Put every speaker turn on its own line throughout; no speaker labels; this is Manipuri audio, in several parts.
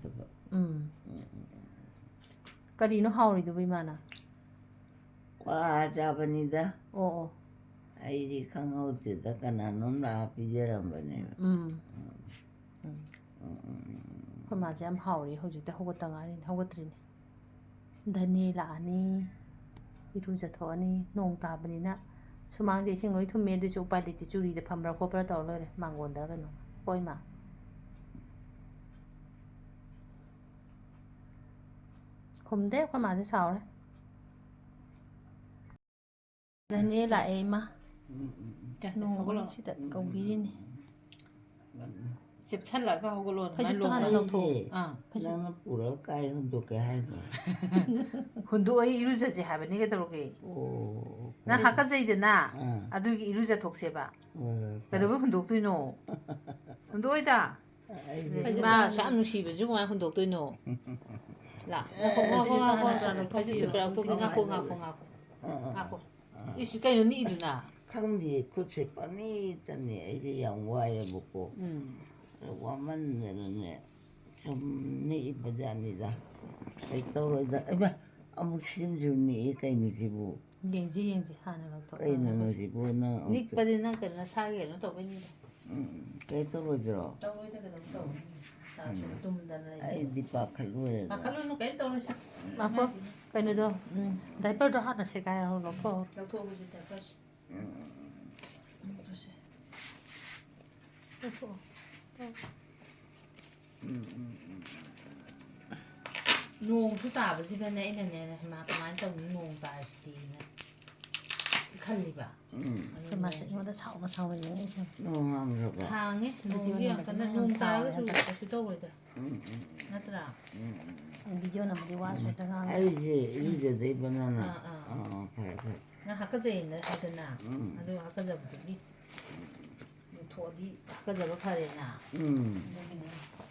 ꯍꯥꯎꯇꯕ
ꯀꯔꯤꯅꯣ ꯍꯥꯎꯔꯤꯗꯨꯕꯨ ꯏꯃꯥꯅ
ꯀ꯭ꯋꯥ ꯆꯥꯕꯅꯤꯗ
ꯑꯣ
ꯑꯩꯗꯤ ꯈꯪꯍꯧꯗꯦꯗ ꯀꯅꯥꯅꯣꯝ ꯂꯥꯛꯑ ꯄꯤꯖꯔꯝꯕꯅꯦꯕ
ꯑꯩꯈꯣꯏ ꯃꯥꯁꯦ ꯌꯥꯝ ꯍꯥꯎꯔꯤ ꯍꯧꯖꯤꯛꯇ ꯍꯧꯒꯠꯇ ꯉꯥꯏꯔꯤꯅꯤ ꯍꯧꯒꯠꯇ꯭ꯔꯤꯅꯤ ꯙꯅꯤ ꯂꯥꯛꯑꯅꯤ ꯏꯔꯨꯖꯊꯣꯛꯑꯅꯤ ꯅꯣꯡ ꯇꯥꯕꯅꯤꯅ ꯁꯨꯃꯥꯡꯁꯦ ꯏꯁꯤꯡ ꯂꯣꯏ ꯊꯨꯝꯃꯦ ꯑꯗꯨꯁꯨ ꯎꯄꯥꯏ ꯂꯩꯇꯦ ꯆꯨꯔꯤꯗ ꯐꯝꯕ꯭ꯔꯥ ꯈꯣꯠꯄ꯭ꯔꯥ ꯇꯧꯔ ꯂꯣꯏꯔꯦ ꯃꯥꯡꯒꯣꯟꯗ ꯀꯩꯅꯣ ꯍꯣꯏ ꯃꯥ ꯈꯨꯝꯗꯦ ꯑꯩꯈꯣꯏ ꯃꯥꯁꯦ ꯁꯥꯎꯔꯦ ꯙꯅꯤ ꯂꯥꯛꯑꯦ ꯏꯃꯥ ꯅꯣꯡ ꯃꯔꯛꯁꯤꯗ ꯀꯧꯕꯤꯔꯤꯅꯤ
ꯆꯦꯞꯁꯜꯂꯒ ꯍꯧꯒꯠꯂꯣ
ꯐꯩꯖꯨꯞꯇꯣ ꯍꯥꯟꯅ ꯂꯧꯊꯣꯛꯑꯣ
ꯅꯪꯅ ꯄꯨꯔꯒ ꯀꯥꯏ ꯍꯨꯟꯗꯣꯛꯀꯦ ꯍꯥꯏꯅꯣ
ꯍꯨꯟꯗꯣꯛꯑ 이루ꯖꯁꯦ ꯍꯥꯏꯕꯅꯤ ꯀꯩꯗꯧꯔꯒꯦ
ꯑꯣ
ꯅꯪ ꯍꯥꯀꯠꯆꯩꯗꯅ ꯑꯗꯨꯒꯤ 이루ꯖꯊꯣꯛꯁꯦꯕ ꯀꯩꯗꯧꯕꯩ ꯍꯨꯟꯗꯣꯛꯇꯣꯏꯅꯣ ꯍꯨꯟꯗꯣꯛꯑꯣꯏꯗ ꯏꯃꯥ ꯌꯥꯝ ꯅꯨꯡꯁꯤꯕꯁꯨ ꯀꯃꯥꯏꯅ ꯍꯨꯟꯗꯣꯛꯇꯣꯏꯅꯣ ꯉꯥꯛꯈꯣ 이씨 ꯀꯩꯅꯣ ꯅꯤꯛꯏꯗꯨꯅ
ꯈꯪꯗꯦ ꯈꯨꯠꯁꯦ ꯄꯪꯅꯤꯛꯇꯅꯦ ꯑꯩꯁꯦ ꯌꯥꯝ ꯋꯥꯏꯑꯦꯕꯀꯣ ꯋꯥꯃꯟꯗꯅꯅꯦ ꯁꯨꯝ ꯅꯤꯛꯏꯕꯖꯥꯠꯅꯤꯗ ꯀꯩ ꯇꯧꯔꯣꯏꯗ ꯏꯃꯥ ꯑꯃꯨꯛ ꯁꯤꯝꯁꯨ ꯅꯤꯛꯑꯦ ꯀꯩꯅꯣ ꯁꯤꯕꯨ
ꯌꯦꯡꯁꯤ ꯍꯥꯟꯅ ꯂꯧꯊꯣꯛ
ꯀꯩꯅꯣ ꯁꯤꯕꯨ ꯅꯪ
ꯅꯤꯛꯄꯗꯤ ꯅꯪ ꯀꯩꯅꯣ ꯅꯁꯥꯒꯤ ꯀꯩꯅꯣ ꯇꯧꯕꯩꯅꯤꯗ
ꯀꯩ ꯇꯧꯔꯣꯏꯗ꯭ꯔꯣ
ꯇꯧꯔꯣꯏꯗ ꯀꯩꯗꯧ ꯇꯧꯅꯤ ꯇꯨꯝꯗꯅ
ꯑꯩꯗꯤ ꯄꯥꯈꯠꯂꯨꯔꯦꯗ
ꯄꯥꯈꯠꯂꯨꯅꯨ ꯀꯩꯝ ꯇꯧꯔꯣꯏꯁꯦ
ꯉꯥꯏꯈꯣ ꯀꯩꯅꯣꯗꯣ ꯗꯥꯏꯄꯔꯗꯣ ꯍꯥꯟꯅ ꯁꯦꯒꯥꯏꯔꯣ ꯂꯧꯊꯣꯛꯑꯣ
ꯂꯧꯊꯣꯛꯑꯁꯤ ꯗꯥꯏꯄꯔꯁꯦ ꯅꯣꯡꯁꯨ ꯇꯥꯕꯁꯤꯗꯅꯦ ꯑꯩꯅꯅꯦ ꯍꯩꯃꯥ ꯀꯃꯥꯏꯅ ꯇꯧꯅꯤ ꯅꯣꯡ ꯇꯥꯔꯤꯁꯤꯗꯤꯅ ꯈꯜꯂꯤꯕ
ꯑꯩꯈꯣꯏ ꯃꯥꯁꯦ ꯑꯩꯉꯣꯟꯗ ꯁꯥꯎꯅ ꯌꯦꯡꯉꯛꯏꯁꯦ
ꯅꯣꯡ ꯍꯥꯡꯈ꯭ꯔꯕ
ꯍꯥꯡꯉꯦ ꯅꯣꯡꯁꯤ ꯌꯥꯝ ꯀꯟꯅ ꯅꯣꯡ ꯇꯥꯔꯒꯁꯨ ꯀꯩꯁꯨ ꯇꯧꯔꯣꯏꯗ ꯅꯠꯇ꯭ꯔꯥ
ꯚꯤꯗꯤꯑꯣ ꯅꯝꯕꯗꯤ ꯋꯥ ꯁꯣꯏꯗ ꯉꯥꯡꯉꯦ
ꯑꯩꯁꯦ ꯏꯔꯨꯖꯗꯣꯏꯕ ꯅꯪꯅ ꯐꯔꯦ ꯐꯔꯦ
ꯅꯪ ꯍꯥꯀꯠꯆꯩꯅ ꯍꯥꯏꯗꯅ ꯑꯗꯨ ꯍꯥꯀꯠꯆꯕꯗꯨꯒꯤ ꯂꯧꯊꯣꯛꯑꯗꯤ ꯍꯥꯀꯠꯆꯕ ꯐꯔꯦꯅ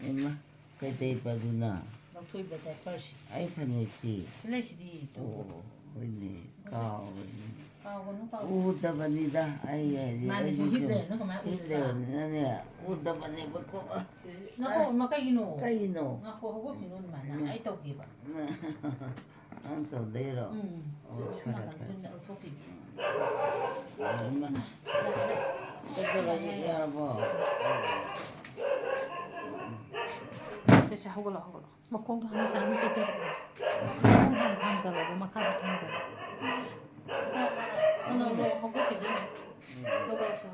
ꯏꯃꯥ ꯀꯩꯗꯧꯕ ꯑꯗꯨꯅ
ꯂꯧꯊꯣꯛꯏꯕ ꯗꯥꯏꯄꯔꯁꯤ
ꯑꯩ ꯐꯅꯦꯛꯇꯤ
ꯁꯤ ꯂꯩꯁꯤꯗꯤ
ꯑꯣ ꯍꯣꯏꯅꯦ ꯀꯥꯎꯕꯅꯤ
ꯀꯥꯎꯒꯅꯨ
ꯎꯗꯕꯅꯤꯗ ꯑꯩ ꯍꯥꯏꯗꯤ ꯑꯩꯗꯤ
ꯍꯤꯞ
ꯁꯨꯝ
ꯂꯩꯔꯅꯨ ꯀꯃꯥꯏꯅ
ꯍꯤꯞ
ꯎꯗꯣꯏꯕ
ꯂꯩꯔꯕꯅꯤꯅꯅꯦ ꯎꯗꯕꯅꯦꯕꯀꯣ
ꯉꯥꯛꯈꯣ ꯀꯩꯒꯤꯅꯣ
ꯀꯩꯅꯣ
ꯉꯥꯛꯈꯣ ꯍꯧꯒꯠꯈꯤꯅꯣ ꯑꯗꯨꯃꯥꯏꯅ ꯑꯩ ꯇꯧꯒꯦꯕ
ꯅꯪ ꯇꯧꯗꯣꯏꯔꯣ ꯑꯣ ꯐꯔꯦ ꯐꯔꯦ
ꯂꯧꯊꯣꯛꯈꯤꯒꯦ
ꯀꯩꯗꯧꯔꯒꯦ ꯌꯥꯔꯕꯣ
ꯁꯦ ꯍꯧꯒꯠꯂꯣ
ꯃꯈꯣꯡꯗꯣ ꯍꯥꯟꯅ ꯁꯥꯏꯅ ꯀꯩꯗꯧꯔꯛꯑꯣ ꯃꯈꯣꯡ ꯍꯥꯟꯅ ꯊꯥꯡꯗꯔꯛꯑꯣ ꯃꯈꯥꯗ ꯊꯥꯡꯗꯔꯛꯑꯣ
ꯍꯧꯒꯠꯈꯤꯁꯅꯨ ꯍꯧꯒꯠꯂꯁꯤ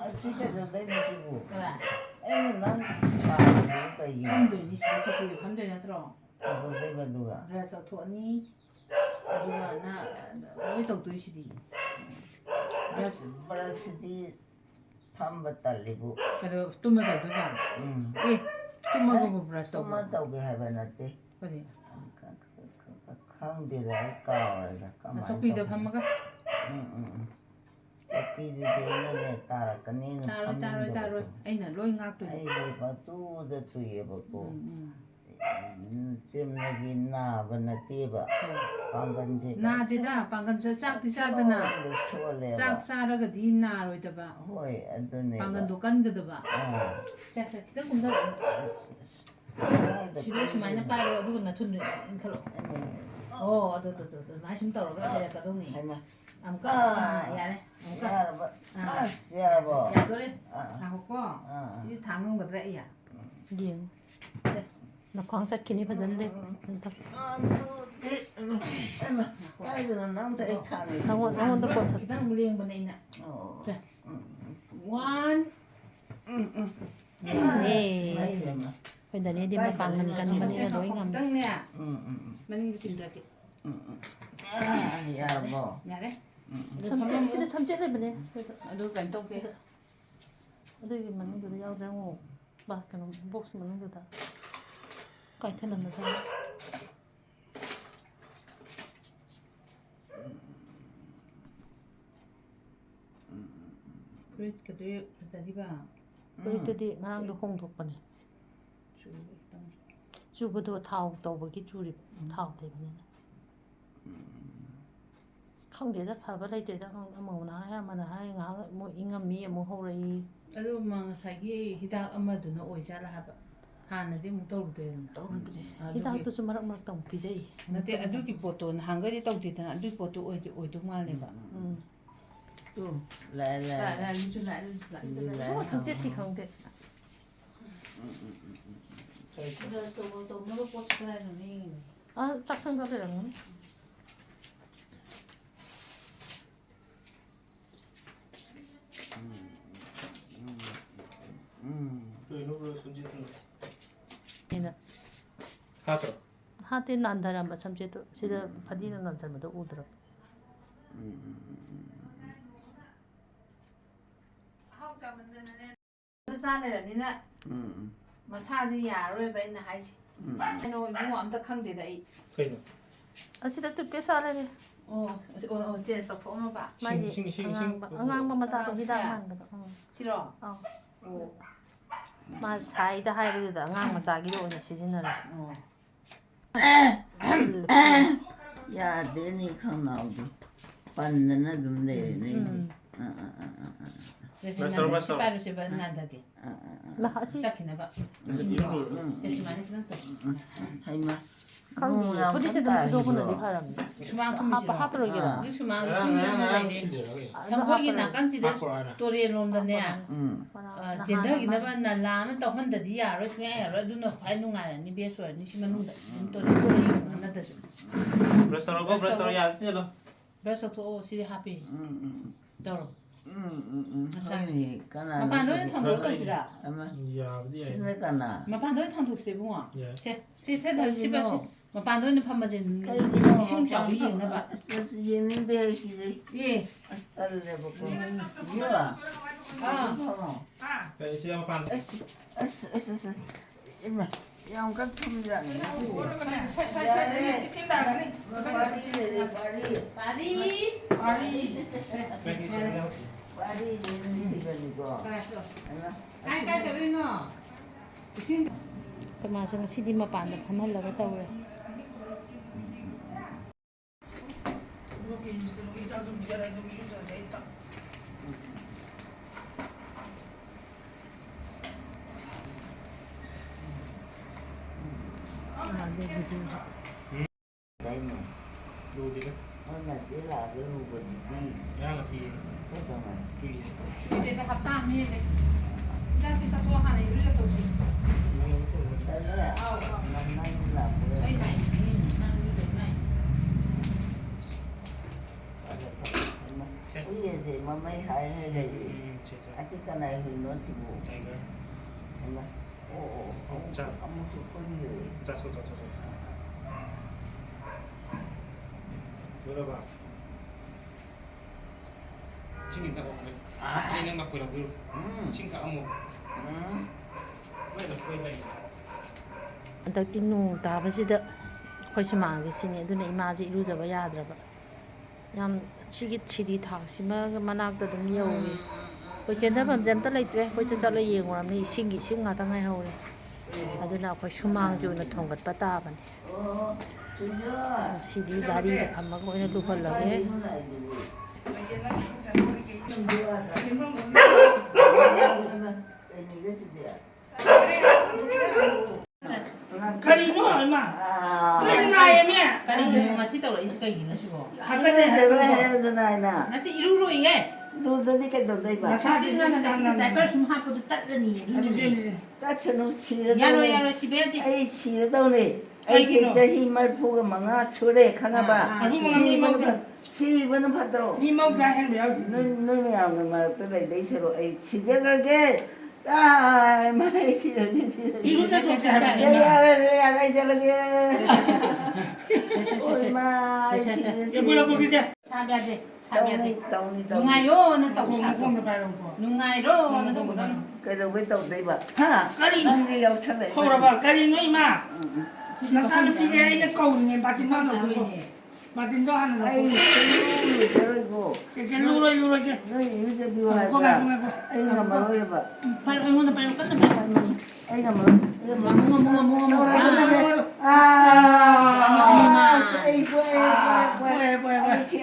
ꯑꯁꯤ ꯀꯩꯗꯧꯗꯣꯏꯅꯣ ꯁꯤꯕꯨ ꯑꯩꯅ ꯅꯪ ꯄꯥꯝꯃꯤꯗꯨꯕꯨ ꯀꯩꯒꯤꯅꯣ
ꯐꯝꯗꯣꯏꯅꯤ ꯁꯤꯗ ꯆꯧꯀ꯭ꯔꯤꯗ ꯐꯝꯗꯣꯏ ꯅꯠꯇ꯭ꯔꯣ
ꯀꯩꯗꯧꯗꯣꯏꯕ ꯑꯗꯨꯒ
ꯕ꯭ꯔꯁ ꯇꯧꯊꯣꯛꯑꯅꯤ ꯑꯗꯨꯒ ꯂꯣꯏ ꯇꯧꯗꯣꯏꯁꯤꯗꯤ
ꯕ꯭ꯔꯁꯁꯤꯗꯤ ꯐꯝꯕ ꯇꯜꯂꯤꯕꯨ
ꯀꯩꯗꯧ ꯇꯨꯝꯃ ꯇꯧꯗꯣꯏꯕ ꯑꯦ ꯇꯨꯝꯃꯒꯕꯨ ꯕ꯭ꯔꯁ ꯇꯧꯕ
ꯇꯨꯝꯃ ꯇꯧꯒꯦ ꯍꯥꯏꯕ ꯅꯠꯇꯦ
ꯀꯔꯤ
ꯈꯪꯗꯦꯗ ꯑꯩ ꯀꯥꯎꯔꯦꯗ ꯀꯃꯥꯏꯅ
ꯆꯧꯀ꯭ꯔꯤꯗ ꯐꯝꯃꯒ
ꯆꯧꯀ꯭ꯔꯤꯗꯨꯗꯤ ꯑꯩꯅꯅꯦ ꯇꯥꯔꯛꯀꯅꯤꯅ
ꯇꯥꯔꯣꯏ ꯑꯩꯅ ꯂꯣꯏ ꯉꯥꯛꯇꯣꯏꯅꯤ
ꯑꯩꯁꯦ ꯄꯪꯇꯨꯗ ꯇꯨꯏꯑꯦꯕꯀꯣ ꯆꯨꯝꯅꯒꯤ ꯅꯥꯕ ꯅꯠꯇꯦꯕ ꯄꯥꯡꯒꯟꯁꯦ
ꯅꯥꯗꯦꯗ ꯄꯥꯡꯒꯟꯁꯨ ꯆꯥꯛꯇꯤ ꯆꯥꯗꯅ
ꯁꯣꯜꯂꯦꯕ
ꯆꯥꯛ ꯆꯥꯔꯒꯗꯤ ꯅꯥꯔꯣꯏꯗꯕ
ꯍꯣꯏ ꯑꯗꯨꯅꯦꯕ
ꯄꯥꯡꯒꯟꯗꯣ ꯀꯟꯒꯗꯕ ꯈꯤꯇꯪ ꯀꯨꯝꯊꯔꯛꯑꯣ ꯁꯤꯗ ꯁꯨꯃꯥꯏꯅ ꯄꯥꯏꯔꯣ ꯑꯗꯨꯒ ꯅꯊꯨꯟꯗꯣ ꯏꯟꯈꯠꯂꯣ ꯑꯣ ꯑꯗꯨꯃꯥꯏꯅ ꯁꯨꯝ ꯇꯧꯔꯒ ꯍꯩꯔꯛꯀꯗꯧꯅꯤ ꯑꯃꯨꯛꯀ ꯌꯥꯔꯦ ꯑꯃꯨꯛꯀ
ꯌꯥꯔꯕꯣ
ꯌꯥꯗꯣꯔꯦ ꯉꯥꯏꯈꯣꯀꯣ ꯁꯤꯗꯤ ꯊꯥꯡ ꯉꯝꯒꯗ꯭ꯔꯥ ꯑꯩ
ꯌꯦꯡꯉꯨ ꯅꯈ꯭ꯋꯥꯡ ꯆꯠꯈꯤꯅꯤ ꯐꯖꯅ ꯂꯦꯞꯄꯨ
ꯀꯥꯏꯗꯅꯣ ꯅꯪꯗ ꯑꯩ ꯊꯥꯡꯉꯤ
ꯅꯉꯣꯟꯗ ꯄꯣꯠꯁꯛ
ꯈꯤꯇꯪ ꯑꯃꯨꯛ ꯂꯦꯡꯕꯅꯦ ꯑꯩꯅ 1
ꯑꯩꯈꯣꯏ ꯗꯅꯦꯗꯤ ꯃꯄꯥꯡꯒꯟ ꯀꯟꯕꯅꯤꯅ ꯂꯣꯏ ꯉꯝꯃꯤ
ꯈꯤꯇꯪꯅꯦ ꯃꯅꯤꯡꯗ ꯆꯤꯡꯊꯒꯦ
ꯌꯥꯔꯕꯣ
ꯌꯥꯔꯦ
ꯁꯤꯗ ꯁꯝꯆꯦꯠ ꯂꯩꯕꯅꯦ
ꯑꯗꯨ ꯀꯩꯅꯣ ꯇꯧꯒꯦ
ꯑꯗꯨꯒꯤ ꯃꯅꯨꯡꯗꯨꯗ ꯌꯥꯎꯗ꯭ꯔꯦ ꯑꯃꯨꯛ ꯀꯩꯅꯣ ꯕꯣꯛꯁ ꯃꯅꯨꯡꯗꯨꯗ ꯀꯥꯏꯊꯅꯝꯕꯖꯥꯠꯅꯤ
ꯐꯨꯔꯤꯠꯀꯗꯨ ꯐꯖꯔꯤꯕ
ꯐꯨꯔꯤꯠꯇꯨꯗꯤ ꯉꯔꯥꯡꯗꯣ ꯍꯣꯡꯗꯣꯛꯄꯅꯦ
ꯆꯨꯕ
ꯆꯨꯕꯗꯣ ꯊꯥꯎ ꯇꯧꯕꯒꯤ ꯆꯨꯔꯤꯕ ꯊꯥꯎ ꯇꯩꯕꯅꯤꯅ ꯈꯪꯗꯦꯗ ꯐꯕ ꯂꯩꯇꯦꯗ ꯑꯃꯅ ꯍꯥꯏ ꯑꯃꯅ ꯍꯥꯏ ꯉꯥꯏꯍꯥꯛ ꯑꯃꯨꯛ ꯏꯪꯉꯝꯃꯤ ꯑꯃꯨꯛ ꯍꯧꯔꯛꯏ
ꯑꯗꯨ ꯉꯁꯥꯏꯒꯤ ꯍꯤꯗꯥꯛ ꯑꯃꯗꯨꯅ ꯑꯣꯏꯖꯥꯠꯂꯥ ꯍꯥꯏꯕ ꯍꯥꯟꯅꯗꯤ ꯑꯃꯨꯛ ꯇꯧꯔꯨꯗ꯭ꯔꯦꯗꯅ
ꯇꯧꯔꯨꯗ꯭ꯔꯦ
ꯑꯗꯨꯒꯤ
ꯍꯤꯗꯥꯛꯇꯨꯁꯨ ꯃꯔꯛ ꯃꯔꯛꯇ ꯑꯃꯨꯛ ꯄꯤꯖꯩ
ꯅꯠꯇꯦ ꯑꯗꯨꯒꯤ ꯄꯣꯠꯇꯣ ꯅꯍꯥꯟꯒꯩꯗꯤ ꯇꯧꯗꯦꯗꯅ ꯑꯗꯨꯒꯤ ꯄꯣꯠꯇꯣ ꯑꯣꯏꯗꯧ ꯃꯥꯜꯂꯦꯕ
ꯇꯨ ꯂꯥꯛꯑꯦ ꯂꯥꯛꯑꯦ
ꯂꯤꯁꯨ ꯂꯥꯛꯑꯦ
ꯃꯣꯏ ꯁꯝꯆꯦꯠꯇꯤ ꯈꯪꯗꯦ
ꯇꯧꯅꯕ ꯄꯣꯠꯁꯨ ꯀꯗꯥꯏꯗꯅꯣ ꯌꯦꯡꯉꯤꯅꯦ
ꯆꯥꯛꯁꯪꯗ ꯂꯩꯔꯝꯒꯅꯤ ꯑꯩꯅ
ꯍꯥꯠꯇ꯭ꯔꯣ
ꯍꯥꯠꯇꯦ ꯅꯥꯟꯊꯔꯝꯕ ꯁꯝꯆꯦꯠꯇꯣ ꯁꯤꯗ ꯐꯗꯤꯅ ꯅꯥꯟꯁꯟꯕꯗꯣ ꯎꯗ꯭ꯔꯕ
ꯆꯥ ꯂꯩꯔꯕꯅꯤꯅ ꯃꯁꯥꯁꯦ ꯌꯥꯔꯔꯣꯏꯕ ꯑꯩꯅ ꯍꯥꯏꯁꯦ ꯀꯩꯅꯣ ꯏꯕꯨꯡꯉꯣ ꯑꯝꯇ ꯈꯪꯗꯦꯗ ꯑꯩ
ꯀꯩꯅꯣ
ꯑꯁꯤꯗ ꯇꯨꯠꯄꯦꯁ ꯆꯥ ꯂꯩꯔꯦ
ꯆꯦꯟꯖ ꯇꯧꯊꯣꯛꯑꯝꯃꯕ
ꯃꯥꯒꯤ
ꯏꯁꯤꯡ
ꯑꯉꯥꯡꯕ ꯃꯆꯥꯗꯣ ꯍꯤꯗꯥꯛ ꯃꯥꯟꯕꯗꯣ
ꯁꯤꯔꯣ
ꯑꯧ
ꯑꯣ
ꯃꯥ ꯁꯥꯏꯗ ꯍꯥꯏꯕꯗꯨꯗ ꯑꯉꯥꯡ ꯃꯆꯥꯒꯤꯗꯣ ꯑꯣꯏꯅ ꯁꯤꯖꯤꯟꯅꯔꯦ
ꯑꯣ
ꯌꯥꯗ꯭ꯔꯦꯅꯦ ꯈꯪꯅꯥꯎꯗꯤ ꯄꯟꯗꯅ ꯑꯗꯨꯝ ꯂꯩꯔꯦꯅꯦ ꯑꯩꯁꯦ
ꯁꯤ ꯄꯥꯏꯔꯨꯁꯦꯕ ꯅꯥꯟꯊꯒꯦ
ꯑꯁꯤ
ꯆꯠꯈꯤꯅꯕ ꯁꯨꯃꯥꯏꯅ ꯈꯤꯇꯪ ꯇꯧ
ꯍꯩꯃ
ꯈꯪꯗꯦ ꯐꯨꯔꯤꯠꯁꯦ ꯑꯗꯨꯝ ꯁꯨꯗꯣꯛꯄꯅꯗꯤ ꯐꯔꯝꯅꯤ
ꯁꯨꯃꯥꯡ ꯊꯨꯝꯃꯤꯁꯤꯔꯣ
ꯍꯥꯞꯄꯔꯣꯏꯒꯦꯔꯥ
ꯁꯨꯃꯥꯡ ꯊꯨꯝꯗꯅ ꯂꯩꯔꯦ ꯁꯪꯒꯣꯏꯒꯤ ꯅꯥꯀꯟꯁꯤꯗ ꯇꯨꯔꯦꯟ ꯂꯣꯝꯗꯅꯦ ꯆꯦꯟꯊꯈꯤꯅꯕ ꯅꯂꯥ ꯑꯃ ꯇꯧꯍꯟꯗꯗꯤ ꯌꯥꯔꯣꯏ ꯁꯨꯡꯌꯥ ꯌꯥꯔꯣꯏ ꯑꯗꯨꯅ ꯈ꯭ꯋꯥꯏ ꯅꯨꯡꯉꯥꯏꯔꯅꯤ ꯕꯦꯁ ꯑꯣꯏꯔꯅꯤ ꯁꯤ ꯃꯅꯨꯡꯗ ꯑꯗꯨꯝ ꯇꯨꯔꯦꯟ ꯅꯠꯇ꯭ꯔꯁꯨ
ꯕ꯭ꯔꯁ ꯇꯧꯔꯣ ꯕ꯭ꯔꯁ ꯇꯧꯔꯣ ꯌꯥꯗꯦ
ꯕ꯭ꯔꯁ ꯇꯧꯊꯣꯛꯑꯣ ꯁꯤꯗꯤ ꯍꯥꯞꯄꯤ ꯇꯧꯔꯣ
ꯍꯣꯏꯅꯦ ꯀꯅꯥ
ꯃꯄꯥꯟꯗ ꯑꯣꯏꯅ ꯊꯥꯡꯗꯣꯛꯑ ꯇꯧꯁꯤꯔꯥ
ꯌꯥꯕꯗꯤ ꯌꯥꯏ
ꯁꯤꯅ ꯀꯅꯥ
ꯃꯄꯥꯟꯗ ꯑꯣꯏꯅ ꯊꯥꯡꯗꯣꯛꯁꯦ ꯏꯕꯨꯡꯉꯣ
ꯌꯥꯏ
ꯁꯤꯕ ꯃꯄꯥꯟꯗ ꯑꯣꯏꯅ ꯐꯝꯃꯁꯦ
ꯀꯩꯒꯤꯅꯣ
ꯏꯁꯤꯡ ꯆꯥꯎꯕ ꯌꯦꯡꯅꯕ
ꯌꯦꯡꯅꯤꯡꯗꯦ ꯑꯩꯒꯤꯗꯤ
ꯑꯦ
ꯇꯜꯂꯦꯕꯀꯣ
ꯁꯤ ꯃꯄꯥꯟ
ꯑꯁ ꯏꯃꯥ ꯌꯥꯝ ꯀꯟꯅ ꯊꯨꯝꯖꯥꯠꯅꯤ
ꯀꯥꯏ ꯆꯠꯂꯤꯅꯣ ꯏꯁꯤꯡ
ꯑꯩꯈꯣꯏ ꯃꯥꯁꯨ ꯉꯁꯤꯗꯤ ꯃꯄꯥꯟꯗ ꯐꯝꯍꯜꯂꯒ ꯇꯧꯔꯦ
ꯂꯨꯗꯦꯗ ꯉꯔꯥꯡ ꯉꯁꯤ
이제 합장 안 해야 돼. 일단 시사 또 하나 이리로 또 지. 저희 다 있지. 난 이리로 나.
Bây mà mấy hai hay là gì? À chứ cái này thì nó chỉ buồn. Em ơi. Ông một số con người.
자. 열어봐. 지금 다 먹으면 그냥 막 그냥 물. 지금 다 먹어.
ꯍꯟꯗꯛꯇꯤ ꯅꯣꯡ ꯇꯥꯕꯁꯤꯗ ꯑꯩꯈꯣꯏ ꯁꯨꯃꯥꯡꯁꯦ ꯁꯤꯅꯤ ꯑꯗꯨꯅ ꯏꯃꯥꯁꯦ ꯏꯔꯨꯖꯕ ꯌꯥꯗ꯭ꯔꯕ ꯌꯥꯝ ꯁꯤꯒꯤ ꯁꯤꯔꯤ ꯊꯥꯛꯁꯤꯃꯒ ꯃꯅꯥꯛꯇ ꯑꯗꯨꯝ ꯌꯧꯏ ꯑꯩꯈꯣꯏ ꯆꯦꯟꯊꯐꯝꯁꯦ ꯑꯝꯇ ꯂꯩꯇ꯭ꯔꯦ ꯑꯩꯈꯣꯏ ꯆꯠꯂ ꯌꯦꯡꯉꯨꯔꯕꯅꯤ ꯏꯁꯤꯡ ꯉꯥꯛꯇ ꯉꯥꯏꯍꯧꯔꯦ ꯑꯗꯨꯅ ꯑꯩꯈꯣꯏ ꯁꯨꯃꯥꯡꯁꯦ ꯑꯣꯏꯅ ꯊꯣꯡꯒꯠꯄ ꯇꯥꯕꯅꯤ ꯁꯤꯗꯤ ꯒꯥꯔꯤꯗ ꯐꯝꯃꯒ ꯑꯣꯏꯅ ꯂꯨꯍꯜꯂꯒꯦ
그리고 얼마? 그리나에면
까리는 맛이 떨어 이 색깔이 나시고.
하나.
나한테 이리로 이게.
너도 그 너도 봐.
사진은 나를 좀 하고도 따르니.
따처럼 치르도.
야로 시베디.
에이 치르도네. 에이 저희 말 보고 망아 초래 가나 봐. 시분은 받들어.
이모가 해요.
너는 안 말도 내 서로 에이 치제가게. 아, 많이 치르지.
이거
야야야 저러게. 얼마
이거라 보기자.
사비아데.
농아요는
또 사고. 농아이로는 또 뭐든.
그래서 왜 또 내봐. 하.
까리.
이 역할을.
호라봐. 까리 너 이마. 나사는 이제 이제 거우니 바뀐 나도 그거. 마틴도 하는 거.
아이 저리고
이제 루로 이제.
너희 이제 비워야
그거 가지고 가고.
아이가 말로 해봐
빨리 응원도 빨리 끝내.
아이가 말로
뭐.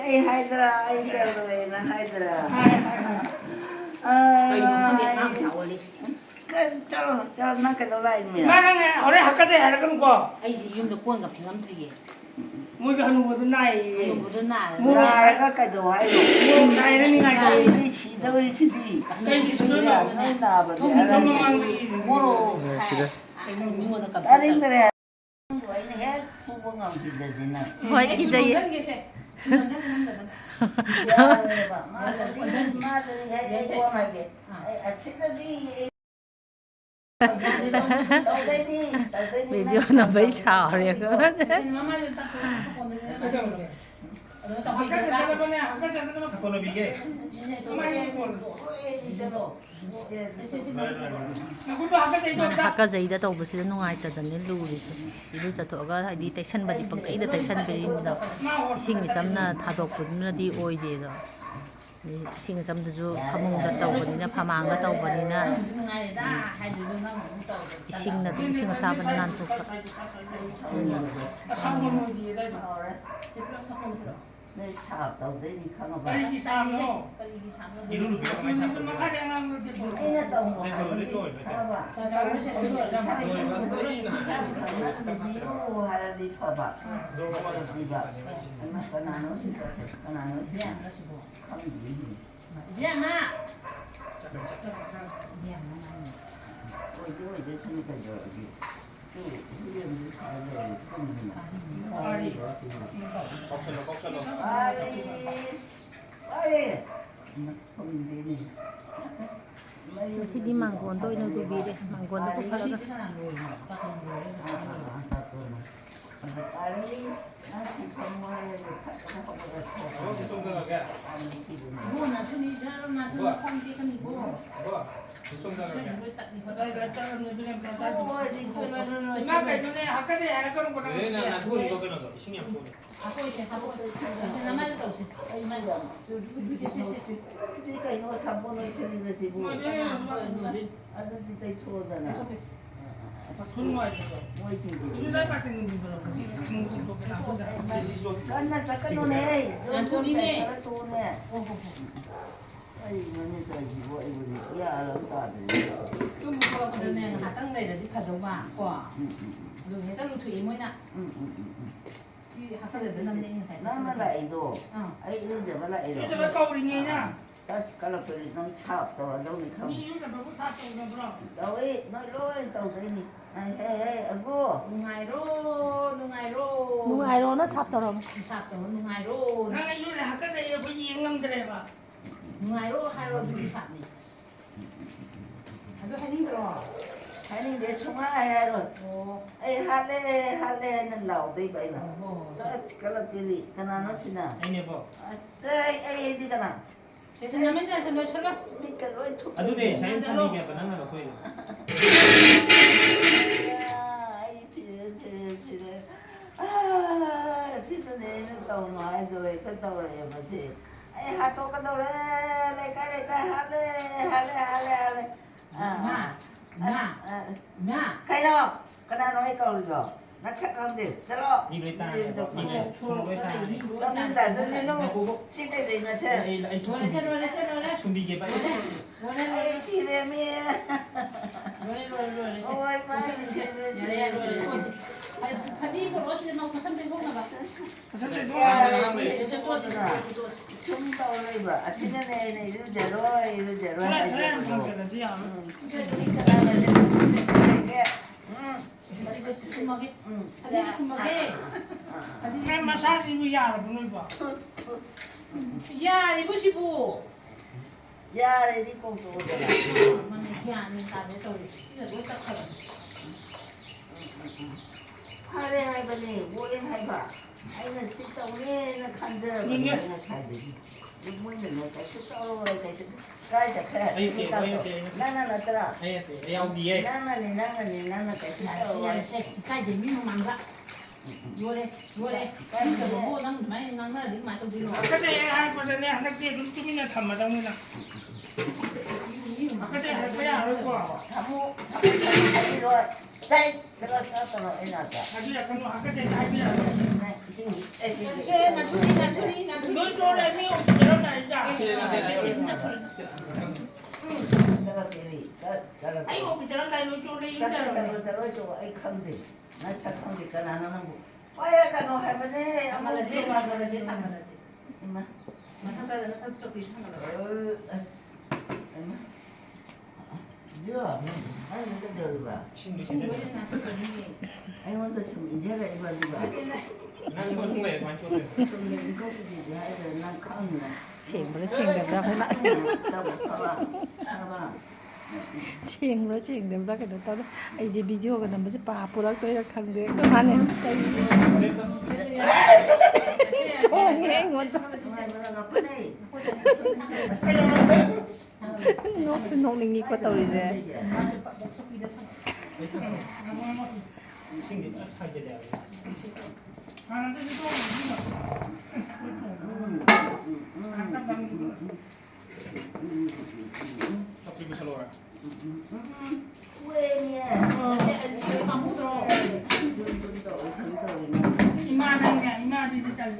ai haidra ai darwe na haidra
Cái con điện nào cháu đi.
chalo na cái đó lại mẹ
나는 올해 학과에 해야 그런 거.
Ai gì dùng được quân gặp thằng âm thì
뭐 하는 것도 나이.
Dùng được nào.
mura ka cái đó ai rồi
뭐 나이는
ai đi chỉ đâu đi chỉ đi
cái gì
là nó là bởi vì
Moro sai. Nhưng mà gặp.
ta đi cái tuổi này hết không có ngầm thì là gì nào
Hoy kijay.
ya ma là đi hay qua mà kì sẽ đi đâu đây đi
Video na bay sao rồi ko.
학과에 하는 거네. 학과에 하는 거.
Ako nabigay.
나도 학과에 이거 없다.
Hakazayda tawbasida nungaitadani lurisi. Iru chathoga haidi taisanbadi pangkaida taisanbirida. Ising isamna thadokpudunadi oidedo. Ising isamdaju phamungda tawbanina phamanga tawbanina isingna ising asabana nanthokpa.
nơi sạp tàu đấy đi không có
빨리 사람으로.
Ginulo bilang may sakto.
막하량한 거
cái nó tàu một cái đi không có hay là đi thọ bạc đi bạc cái nào nó xin cái nào nó xin không gì
Dạ ma.
ôi chứ xin cái rồi gì chú cái gì sai rồi không gì
빨리.
Koksalo.
Pare! Pare! Không đi đi.
Kasi di manggon to ino tubire. Manggon to palaga.
Pare! Nasi pamoy
Oh, gusto mo talaga.
Buồn là chưa đi ra mà chưa không đi con đi bộ.
Gusto mo talaga.
빨리 자르는 그냥 다.
Ôi đi cùng
나가 전에 학과에 해야 그런 거는.
Eh, na tuloy ko ganun. Ising yung tuloy.
Ako ito, ako ito. Naman ito.
Ay madam. Hindi kayo no sabon ng sarili si Bu. Ano di tayo tuwa na.
그런 거 있어.
Moy hindi.
요즘 같은 거 보러.
Kana sa kanone.
Antonine.
Antonine. Ay, mani tayo jibo ay budi. Ya alam ta de.
Tôi mua qua bên này hạt tăng này là đi phạt đầu vàng quả. Đừng hết tăng thủy mới nè. Chứ hạt tăng là năm nên phải.
Nang malay do. Ay ilo ja malay do.
요즘 왜 까불이냐?
Tas kala pwede nang chap to daw ni kam.
이 요즘 뭐 사서 오는 거라.
Daw eh, noy loy tao dai ni. Ay hey ago.
Nungay ro.
Nungay ro na sap tarom.
Sap tao nungay ro.
나가 요즘 학과에 뭐 이행감들 해봐.
Nungay ro hai ro đi sap đi. Tôi hay đi rồi.
Hay ni de sunga ay ro. Ay hale na law dai bai na. Tas kala pili kana no sina.
Ay niya po.
Ay di kana.
Thế thì mình ra nó cho nó
Mi ka loy thuk.
Ado ne, siya yung pamigay pa nang ano ko yun.
Ay chi. Sita ne na tao nói rồi cái tao rồi mà chị. Ay ha to ka tao le cái hale.
Nha.
Cái đó, cái nào nói câu rồi. Nó chắc không được, chắc lo.
Niloy ta. Niloy. Suloy ta.
Tao nên là dân sinh đâu. Xin cái gì mà chứ.
Ay,
Rồi lên.
sumbigay pa.
Ay, chị về mi.
Rồi.
Ôi, mai mình chị về
rồi. Phải đi một lối mà có sân không là bà.
Chúng tao đây bảo, xin cái này 이럴 대로
그래 그래 되지 않아.
숨막이. 숨막이.
내 마사지 뭐 야라 보는 거.
야, 이거 시부.
Ya, đi cùng tụi rồi.
Mình hiện tại để tôi được tất cả.
하래 할머니, 뭐해 해봐. 아이는 식당에 는 간들 그냥 잘 되지. 이모는 내가 식당으로 가야지. 가야지 그래. 나는 어떠라.
Ay, ayaw di eh.
나는 같이
Cái gì mình mang ra. 요래 요래 그러니까 뭐 남 많이 낭나리 많이 또 들어
아까대 할거네 한학기 좀 쯤이나 담마당이나 아까대 할 거야 안 할 거야
사무 사무로 짤 들어가서 해놨다.
자기 약간 뭐 아까대 하기야
지금
나 둘이
너 저래 미 없잖아 날자 아이고 비싸는 날로 저래 인자로
ai không thì nó sẽ không thì cái nào nó quay ra cái nó hay bên đây ông là gì mà
마타다를 타 속이 상관없어
chưa anh cái điều gì
친구 진짜.
anh muốn tôi chụp ý là đi vào
난 이거 정말 많이 좋아해.
chụp những cái gì hay là năng không nữa
쟁물에 쟁됩라 그나
tao 봐봐
쟁물에 쟁됩라 그나 또 이제 비디오가 남아서 바쁘락 또 이렇게 한데 그만해 진짜 좋네 이것도 녹수 녹는 이거 또 이제
친구 살게 돼야 돼.
하는데 이거
커피 살러
quê nha
이만하냐 디지털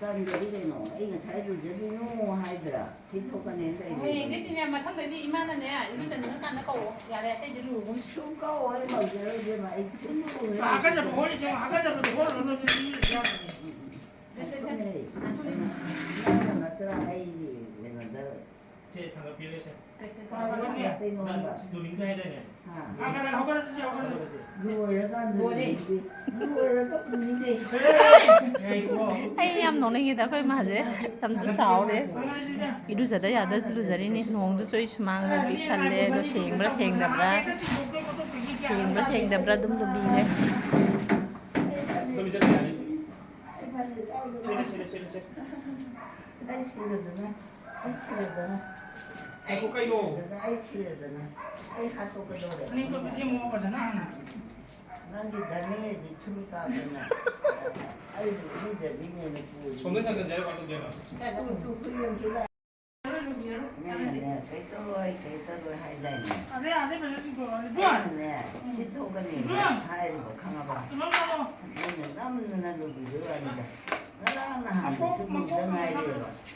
cần để cái nổ ấy là sai rồi cái nô hai giờ chỉ thôi cái này đây
왜 이게 마 상대이 이만하네 이거 전는 간다고 야래 해지 루고
xuống câu ấy mà giờ mà ấy xuống câu
아까 잡고 허리 좀 아까 잡고 허리 넣는 게
cái này nó ra ấy thì nó ra
제 당가 빌려서.
tên ngon
난
vậy
누링도 해야 되네.
아까 허리 쓰지 허리
rồi nó có rồi nó có những gì
야 이거.
아이 얌 노는 게다 거의 맞지 담도 사오래
쓰지
이루자다 야다 이루자리니 농도 저희 수망을 비탈래 너 생브라 생답라 생브라 생답라 dum도 비네
그럼 이제 아니.
anh phải
쉐레.
anh chỉ được rồi anh chỉ được rồi
아 고카이도.
anh chỉ được rồi anh hát câu cái đồ đấy
아니 그 이제 뭐 거잖아
난 기다리는 게 미치니까 그냥 아이고 이제 니네는 그
손은 잠깐 내려가도 되나?
또 그냥 줄라 nè cái tao rồi hai đây nè
안돼 별로 이거
cái nè 시초 cái này hai rồi không à bà
좋아
nên năm nó được bị rửa đi nó là hàng chút mình tới ngay rồi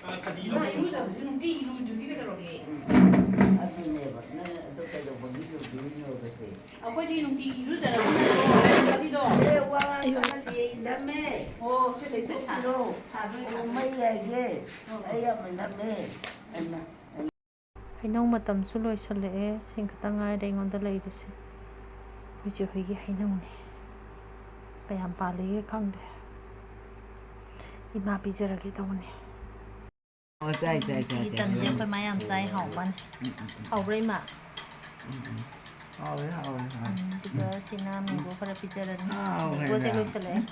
아 카디
나
이런.
이거 좀 뒤로 좀 이게 들어게
ở bên này bọn nó tôi cái đồ bằng cái đồ nhiều cái gì
아버지 놈 뒤로 들어가 어디도
ê qua cái gì đam mê
오
cái
진짜
số
잘
kilo mấy ngày ghê ấy mình đam mê anh mà
ꯍꯩꯅꯧ ꯃꯇꯝꯁꯨ ꯂꯣꯏꯁꯜꯂꯛꯑꯦ ꯁꯤꯡ ꯈꯛꯇ ꯉꯥꯏꯔꯦ ꯑꯩꯉꯣꯟꯗ ꯂꯩꯔꯤꯁꯦ ꯍꯧꯖꯤꯛ ꯑꯩꯈꯣꯏꯒꯤ ꯍꯩꯅꯧꯅꯤ ꯀꯌꯥꯝ ꯄꯥꯜꯂꯤꯒꯦ ꯈꯪꯗꯦ ꯏꯃꯥ ꯄꯤꯖꯔꯒꯦ ꯇꯧꯕꯅꯤ
chạy
ꯁꯤꯒꯤ ꯇꯟꯁꯦ ꯑꯩꯈꯣই ꯃꯥ ꯌꯥꯝ ꯆꯥꯏ ꯍꯥꯎꯕꯅꯤ ꯍꯥꯎꯕ꯭ꯔꯥ ꯏꯃꯥ
hồi
ꯑꯗꯨꯒ ꯁꯤꯅ ꯃꯦꯡꯒꯣ ꯈꯔ ꯄꯤꯖꯔꯅꯤ
ꯍꯥꯎ
ꯃꯦꯡꯒꯣꯁꯦ ꯂꯣꯏꯁꯜꯂꯛꯑꯦ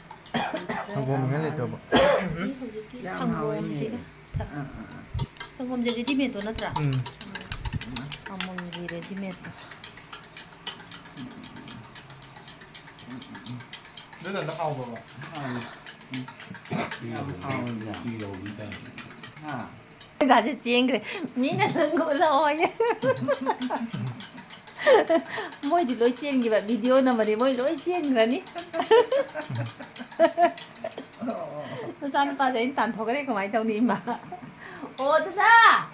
ꯁꯪꯒꯣꯝ ꯂꯩꯇ꯭ꯔꯕꯣ
ꯍꯧꯖꯤꯛꯀꯤ ꯁꯪꯒꯣꯝꯁꯤꯒ ꯁꯪꯒꯣꯝꯁꯦ ꯔꯦꯗꯤꯃꯦꯗꯇꯣ ꯅꯠꯇ꯭ꯔꯥ ꯑꯃꯨꯜꯒꯤ ꯔꯦꯗꯤꯃꯦꯗꯇꯣ
너는 나 아우 봐봐.
다시 찡그래 미나는 올라와야 mỗi thì lối chiên gì vậy video nào mà thì mỗi lối chiên rồi ní nó sao nó bao giờ anh tàn thuộc cái đấy không ai đâu đi mà ô thật ra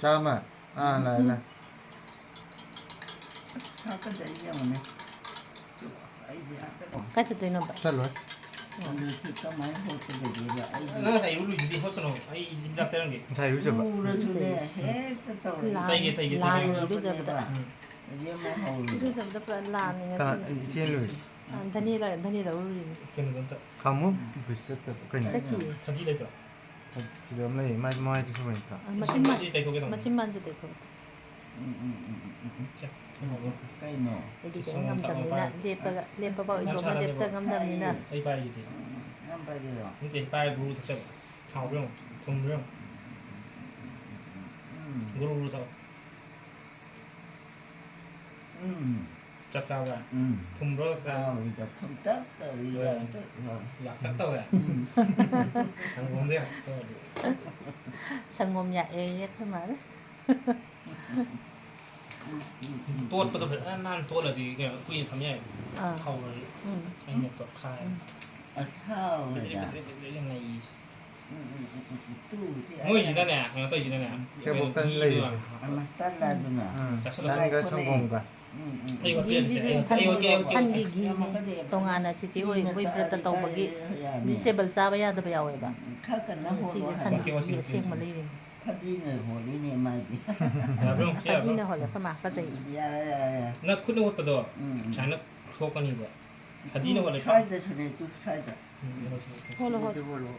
잠깐만. 아, 나.
sao cái đấy giờ mà này ấy gì ăn cái còn
cái chuyện nó vậy
잘
thì có mấy hộp cái gì vậy
나는 다 이걸로 이제 허스는 아이 인자 되는 게.
자, 이거 봐.
rồi chú nè hết cái tàu
là
tay kia.
là bây giờ vậy
giờ mà hồi
bây giờ đã phải làm như
자,
thế
이제는
thân đi là uống
걔는 진짜
가무 비슷했다. 그냥.
새끼
같이 됐죠.
지금 나 마지막에 주소 보니까.
마침만
이제 거기다.
마침만จะได้ถูก
cây nổ
đi cái ngâm dầm như này liệp vào ý của liệp sang ngâm dầm như này
이 바이지.
năm bao nhiêu rồi
이제 바이 부르 특색. 좌우령, 동령, 고루로 다. ꯆꯞ ꯆꯥꯕ꯭ꯔꯥ ꯊꯨꯝꯕ꯭ꯔꯣ ꯌꯥꯛ ꯆꯛ ꯇꯧꯋꯦ ꯁꯪꯒꯣꯝꯗ ꯌꯥꯛ ꯇꯧꯔꯗꯤ
ꯁꯪꯒꯣꯝ ꯌꯥꯛꯑꯦ ꯑꯩꯈꯣꯏ ꯃꯥꯅ
ꯇꯣꯠꯄꯗꯣ ꯐꯖꯅ ꯅꯥꯟꯅ ꯇꯣꯠꯂꯗꯤ ꯀꯩꯅꯣ ꯀꯨꯏꯅ ꯊꯝ ꯌꯥꯏ ꯊꯧꯔꯗꯤ ꯑꯩꯅ ꯇꯣꯠꯈꯥꯏ ꯃꯣꯏꯁꯤꯗꯅꯦ ꯀꯩꯅꯣ ꯇꯧꯔꯤꯁꯤꯗꯅꯦ
Kaya tan lagi. Tan ka sanggom ka.
ꯘꯤꯁꯤꯁꯨ ꯁꯟꯒꯤ ꯘꯤꯅꯦ ꯇꯣꯉꯥꯟꯅ ꯆꯤꯆꯦ ꯍꯣꯏ ꯃꯣꯏ ꯕ꯭ꯔꯠꯇ ꯇꯧꯕꯒꯤ ꯚꯤꯖꯤꯇꯦꯕꯜ ꯆꯥꯕ ꯌꯥꯗꯕ ꯌꯥꯎꯋꯦꯕ ꯁꯤꯁꯦ ꯁꯟꯒꯤ ꯘꯤ ꯑꯁꯦꯡꯕ ꯂꯩꯔꯤꯅꯤ
ꯐꯗꯤꯅ ꯍꯣꯜꯂꯤꯅꯦ ꯃꯥꯗꯤ
ꯐꯗꯤꯅ ꯍꯣꯜꯂꯦ ꯑꯩꯈꯣꯏ ꯃꯥ ꯍꯥꯀꯠꯆꯩ
ꯅꯪ ꯈꯨꯠꯅ ꯍꯣꯠꯄꯗꯣ ꯁꯨꯃꯥꯏꯅ ꯁꯣꯛꯀꯅꯤꯕ ꯐꯗꯤꯅ ꯍꯣꯠꯂꯦ
ꯁ꯭ꯋꯥꯏꯗꯁꯨꯅꯦ ꯇꯨ ꯁ꯭ꯋꯥꯏꯗ
ꯍꯣꯜꯂꯣ ꯍꯣꯜꯂꯣ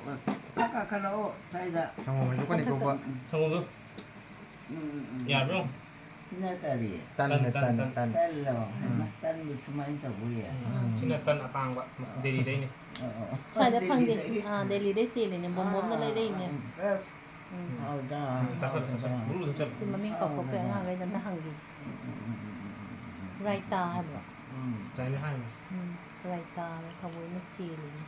ꯀꯥꯈꯠꯂꯛꯑꯣ ꯁ꯭ꯋꯥꯏꯗ
Sanggom itu kan ikaw ba?
ꯁꯪꯒꯣꯝꯗꯣ ꯌꯥꯕ꯭ꯔꯣ
ꯁꯤꯅ ꯀꯔꯤ
Tan.
ꯇꯜꯂꯣ ꯇꯟꯕꯨ ꯁꯨꯃꯥꯏꯅ ꯇꯧꯕ ꯌꯥꯏ
ꯁꯤꯅ ꯇꯟ ꯑꯇꯥꯡꯕ ꯗꯦꯜꯂꯤꯗꯩꯅꯤ
ꯁ꯭ꯋꯥꯏꯗ ꯐꯪꯗꯦ ꯗꯦꯜꯂꯤꯗꯩ ꯆꯦꯜꯂꯤꯅꯦ ꯕꯣꯝꯕꯣꯝꯅ ꯂꯩꯔꯛꯏꯅꯦ
ꯍꯥꯎꯗ
ꯁꯤ ꯃꯃꯤꯡ ꯀꯥꯎꯊꯣꯛꯈ꯭ꯔꯦ ꯑꯉꯥꯡꯈꯩꯗ ꯑꯝꯇ ꯍꯪꯈꯤꯒꯦ ꯔꯥꯏꯇꯥ ꯍꯥꯏꯕ꯭ꯔꯣ
ꯆꯥꯏꯅ ꯍꯥꯏꯅꯤ
ꯔꯥꯏꯇꯥꯅ ꯊꯑꯣꯏꯅ ꯆꯦꯜꯂꯤꯅꯦ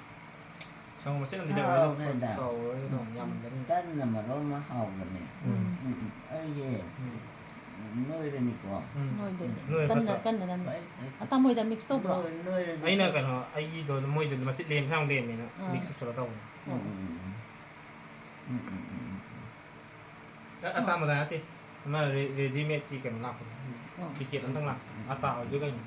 ꯁꯪꯒꯣꯝ ꯃꯆꯦꯠ ꯑꯃꯗꯤ ꯂꯩꯔꯝꯒꯅꯤ ꯀꯧꯔꯒ ꯌꯥꯝꯕꯅꯤ
ꯇꯟꯅ ꯃꯔꯣꯟ ꯑꯃ ꯍꯥꯎꯕꯅꯦ ꯑꯩꯁꯦ ꯅꯣꯏꯔꯅꯤꯀꯣ
ꯅꯣꯏꯗꯣꯏꯅꯦ ꯀꯟꯅ ꯅꯝꯃꯦ ꯑꯇꯥꯃꯣꯏꯗ ꯃꯤꯛꯁ ꯇꯧꯕ꯭ꯔꯣ
ꯅꯣꯏꯔꯗꯤ
ꯑꯩꯅ ꯀꯩꯅꯣ ꯑꯩꯒꯤꯗꯣ ꯃꯣꯏꯗ ꯃꯆꯤꯠ ꯂꯦꯝ ꯂꯦꯝꯃꯦꯅ ꯃꯤꯛꯁ ꯇꯧꯔ ꯇꯧꯕꯅꯦ ꯑꯇꯥꯡꯕꯗ ꯅꯠꯇꯦ ꯑꯃ ꯔꯦꯗꯤꯃꯦꯗꯀꯤ ꯀꯩꯅꯣ ꯂꯥꯛꯄꯗꯣ ꯇꯤꯀꯦꯠ ꯑꯝꯇꯪ ꯂꯥꯛꯄ ꯑꯇꯥ ꯑꯣꯏꯗꯣꯏ ꯀꯩꯅꯣ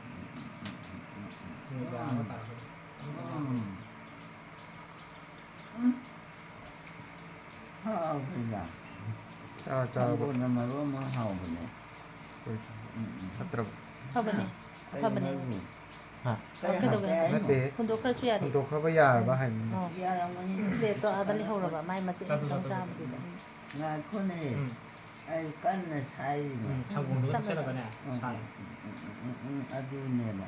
ꯍꯥꯎꯈ꯭ꯔꯦꯗ
Ciao,
ꯁꯪꯒꯣꯝꯅ ꯃꯔꯣꯟ ꯑꯃ ꯍꯥꯎꯕꯅꯦ
Atrap.
ꯐꯕꯅꯦ ꯑꯐꯕꯅꯦ
Nate.
ꯍꯨꯟꯗꯣꯛꯈ꯭ꯔꯁꯨ ꯌꯥꯔꯦ
Kung ka ba yar ba hay?
ꯌꯥꯔꯝꯒꯅꯤ
ꯄ꯭ꯂꯦꯠꯇꯣ ꯑꯥꯗ ꯂꯩꯍꯧꯔꯕ ꯃꯥꯏ ꯃꯆꯦꯠ ꯑꯃꯇꯪ ꯆꯥꯕꯗꯨꯗ
ꯉꯥꯏꯈꯣꯅꯦ ꯑꯩ ꯀꯟꯅ ꯁꯥꯏꯔꯤꯅꯦ
ꯁꯪꯒꯣꯝꯗꯨꯒ ꯊꯛꯆꯜꯂꯒꯅꯦ ꯁꯥꯏ
ꯑꯗꯨꯅꯦꯕ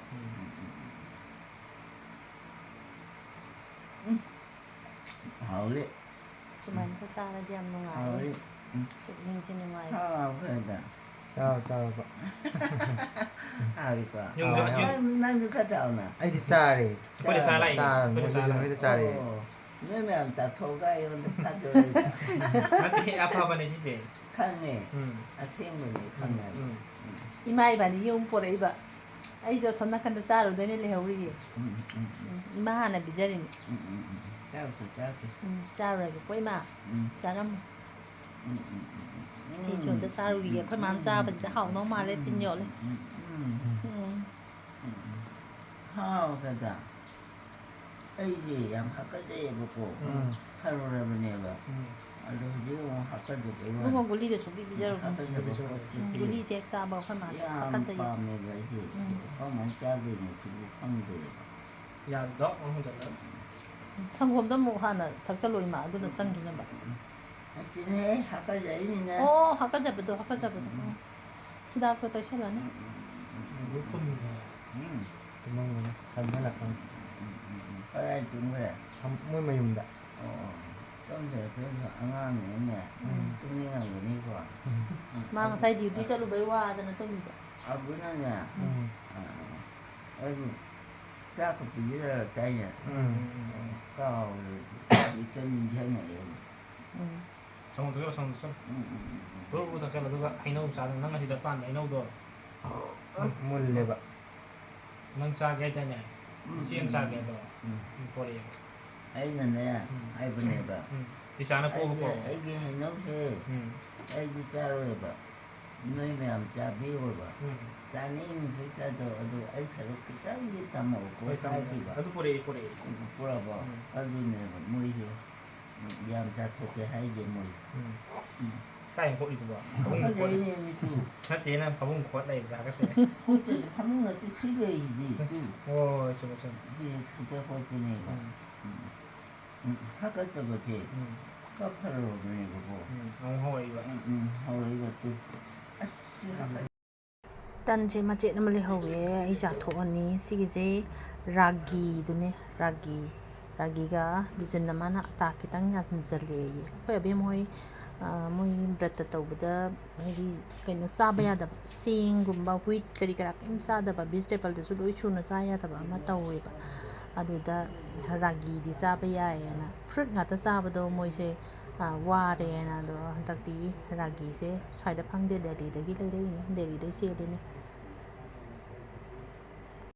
ꯍꯥꯎꯂꯦ
ꯁꯨꯃꯥꯏꯅꯒ ꯆꯥꯔꯗꯤ ꯌꯥꯝ ꯅꯨꯡꯉꯥꯏꯌꯦ ꯄꯨꯛꯅꯤꯡꯁꯦ ꯅꯨꯡꯉꯥꯏ
ꯍꯥꯎꯈ꯭ꯔꯦꯗ
Ciao ba?
ꯍꯥꯎꯏꯀꯣ
Yung
ꯅꯪꯁꯨ ꯈꯔ ꯆꯥꯎꯅ
Ay, di tsari.
ꯑꯩꯈꯣꯏꯗꯤ ꯆꯥ ꯂꯥꯛꯏ
Tsari. May tsari.
ꯅꯣꯏ ꯃꯌꯥꯝ ꯆꯥꯊꯣꯛꯑꯒ ꯑꯩꯉꯣꯟꯗ ꯊꯥꯗꯣꯔꯛꯏꯗ
ꯅꯠꯇꯦ ꯑꯐꯕꯅꯦ ꯁꯤꯁꯦ
ꯈꯪꯉꯦ ꯑꯁꯦꯡꯕꯅꯤ ꯈꯪꯉꯦ
ꯏꯃꯥ ꯏꯕꯥꯅꯤ ꯌꯨꯝ ꯄꯣꯔꯛꯏꯕ ꯑꯩꯁꯨ ꯑꯁꯣꯝ ꯅꯥꯀꯟꯗ ꯆꯥꯔꯨꯗꯣꯏꯅꯦ ꯂꯩꯍꯧꯔꯤꯌꯦ ꯏꯃꯥ ꯍꯥꯟꯅ ꯄꯤꯖꯔꯤꯅꯤ
ꯆꯥꯎꯁꯤ
ꯆꯥꯔꯨꯔꯒꯦꯀꯣ ꯏꯃꯥ ꯆꯥꯔꯝꯃꯣ ꯑꯩꯁꯨ ꯑꯝꯇ ꯆꯥꯔꯨꯈꯤꯒꯦ ꯑꯩꯈꯣꯏ ꯃꯥꯅ ꯆꯥꯕꯁꯤꯗ ꯍꯥꯎꯗꯧ ꯃꯥꯜꯂꯦ ꯇꯤꯟ ꯌꯣꯠꯂꯦ
ꯍꯥꯎꯈ꯭ꯔꯦꯗ ꯑꯩꯁꯦ ꯌꯥꯝ ꯍꯥꯀꯠꯆꯩꯌꯦꯕꯀꯣ ꯐꯔꯨꯔꯕꯅꯦꯕ ꯑꯗꯣ ꯍꯧꯖꯤꯛ ꯑꯃꯨꯛ ꯍꯥꯀꯠꯆꯕꯩ ꯋꯥꯅꯤ
ꯑꯗꯨꯒ ꯒꯨꯂꯤꯗ ꯁꯨꯡꯄꯤ ꯄꯤꯖꯔꯨꯕ
ꯍꯥꯀꯠꯆꯕ ꯄꯣꯠꯇꯨꯗꯤ
ꯒꯨꯂꯤꯁꯦ ꯍꯦꯛ ꯆꯥꯕ ꯑꯩꯈꯣꯏ ꯃꯥꯁꯨ
ꯌꯥꯝ
ꯍꯥꯀꯠꯆꯩꯌꯦ
ꯄꯥꯝꯃꯦꯕ ꯑꯩꯁꯦ ꯀꯃꯥꯏꯅ ꯆꯥꯗꯣꯏꯅꯣ ꯁꯤꯕꯨ ꯈꯪꯗꯦꯕ
ꯌꯥꯗꯣ ꯍꯣꯡꯖꯜꯂ
ꯁꯪꯒꯣꯝꯗ ꯑꯃꯨꯛ ꯍꯥꯟꯅ ꯊꯛꯆꯜꯂꯣ ꯏꯃꯥ ꯑꯗꯨꯅ ꯆꯪꯈꯤꯅꯕ
ꯑꯁꯤꯅꯦ ꯍꯥꯀꯠꯆꯩꯅꯤꯅ
ꯑꯣ ꯍꯥꯀꯠꯆꯕꯗꯣ ꯍꯤꯗꯥꯛꯇꯣ ꯇꯩꯁꯜꯂꯅꯤ
Tumang hadmalak ang
ꯀꯗꯥꯏ ꯇꯨꯝꯈ꯭ꯔꯦ
Muy mayumda.
ꯑꯣ ꯇꯨꯝꯁꯦ ꯑꯉꯥꯡꯅꯤꯅꯦ ꯇꯨꯝꯅꯤꯡꯉꯝꯒꯅꯤꯀꯣ
ꯃꯥ ꯉꯁꯥꯏ ꯗ꯭ꯌꯨꯇꯤ ꯆꯠꯂꯨꯕꯩ ꯋꯥꯗꯅ ꯇꯨꯝꯃꯤꯕ
ꯑꯗꯨꯅꯅꯦ ꯑꯩꯕꯨ ꯆꯥꯛꯀ ꯄꯤꯖꯔꯛꯇꯥꯏꯅꯦ ꯀꯥꯎꯔꯦ ꯍꯧꯖꯤꯛꯇ ꯅꯤꯡꯁꯤꯡꯉꯛꯑꯦ
ꯁꯪꯒꯣꯝ ꯊꯛꯆꯜꯂꯣ ꯁꯪꯒꯣꯝ ꯊꯛꯆꯜꯂꯣ ꯕꯨ ꯊꯛꯆꯜꯂꯣ ꯑꯗꯨꯒ ꯍꯩꯅꯧ ꯆꯥꯗ ꯅꯪ ꯑꯁꯤꯗ ꯄꯥꯟꯕ ꯍꯩꯅꯧꯗꯣ
Mulle ba?
ꯅꯪ ꯆꯥꯒꯦ ꯍꯥꯏꯇꯥꯅꯦ ꯏꯆꯦ ꯑꯃ ꯆꯥꯒꯦ ꯑꯗꯣ ꯄꯣꯔꯛꯑꯦ
ꯑꯩꯅꯅꯦ ꯍꯥꯏꯕꯅꯦꯕ
ꯏꯆꯥꯅ ꯄꯣꯕꯀꯣ
ꯑꯩꯒꯤ ꯍꯩꯅꯧꯁꯦ ꯑꯩꯗꯤ ꯆꯥꯔꯣꯏꯕ ꯅꯣꯏ ꯃꯌꯥꯝ ꯆꯥꯕꯤꯌꯣꯕ ꯆꯥꯅꯤꯡꯈꯩ ꯆꯥꯗꯣ ꯑꯗꯨ ꯑꯩ ꯁꯔꯨꯛ ꯈꯤꯇꯪꯗꯤ ꯇꯝꯃꯛꯎꯀꯣ ꯍꯥꯏꯈꯤꯕ
ꯑꯗꯨ ꯄꯣꯔꯛꯑꯦ
ꯄꯨꯔꯛꯄ ꯑꯗꯨꯅꯦꯕ ꯃꯣꯏꯁꯨ ꯌꯥꯝ ꯆꯥꯊꯣꯛꯀꯦ ꯍꯥꯏꯗꯦ ꯃꯣꯏ
ꯀꯥꯏ ꯈꯣꯠꯂꯤꯗꯨꯕꯣ ꯅꯠꯇꯦ ꯅꯪ ꯐꯃꯨꯡ ꯈꯣꯠ ꯂꯩꯕ ꯍꯥꯏꯒꯠꯁꯦ
ꯐꯃꯨꯡ ꯅꯠꯇꯦ ꯁꯤ ꯂꯩꯁꯤꯗꯤ
ꯍꯣꯏ ꯆꯨꯝꯃꯦ
ꯁꯤꯗ ꯈꯣꯠꯄꯅꯦꯕ ꯍꯥꯀꯠꯆꯕꯁꯦ ꯀꯞꯐꯔꯕꯅꯦꯕꯀꯣ
ꯑꯃꯨꯛ ꯍꯧꯔꯛꯏꯕ
ꯍꯧꯔꯛꯏꯕ
ꯇꯟꯁꯦ ꯃꯆꯦꯠ ꯑꯃ ꯂꯩꯍꯧꯋꯦ ꯑꯩ ꯆꯥꯊꯣꯛꯑꯅꯤ ꯁꯤꯒꯤꯁꯦ ꯔꯥꯒꯤꯗꯨꯅꯦ ꯔꯥꯒꯤꯒ ꯂꯤꯖꯨꯟꯅ ꯃꯥꯅ ꯑꯇꯥ ꯈꯤꯇꯪ ꯌꯥꯟꯁꯤꯜꯂꯦꯌꯦ ꯑꯩꯈꯣꯏ ꯑꯕꯦꯝ ꯍꯣꯏ ꯃꯣꯏ ꯕ꯭ꯔꯠꯇ ꯇꯧꯕꯗ ꯍꯥꯏꯗꯤ ꯀꯩꯅꯣ ꯆꯥꯕ ꯌꯥꯗꯕ ꯆꯦꯡꯒꯨꯝꯕ ꯋꯤꯠ ꯀꯔꯤ ꯀꯔꯥ ꯀꯩꯝ ꯆꯥꯗꯕ ꯚꯤꯖꯤꯇꯦꯕꯜꯗꯁꯨ ꯂꯣꯏ ꯁꯨꯅ ꯆꯥ ꯌꯥꯗꯕ ꯑꯃ ꯇꯧꯋꯦꯕ ꯑꯗꯨꯗ ꯔꯥꯒꯤꯗꯤ ꯆꯥꯕ ꯌꯥꯏꯌꯦꯅ ꯐ꯭ꯔꯨꯠ ꯉꯥꯛꯇ ꯆꯥꯕꯗꯣ ꯃꯣꯏꯁꯦ ꯋꯥꯔꯦꯅ ꯑꯗꯣ ꯍꯟꯗꯛꯇꯤ ꯔꯥꯒꯤꯁꯦ ꯁ꯭ꯋꯥꯏꯗ ꯐꯪꯗꯦ ꯗꯦꯜꯂꯤꯗꯒꯤ ꯂꯩꯔꯛꯏꯅꯤ ꯗꯦꯜꯂꯤꯗꯒꯤ ꯆꯦꯜꯂꯤꯅꯤ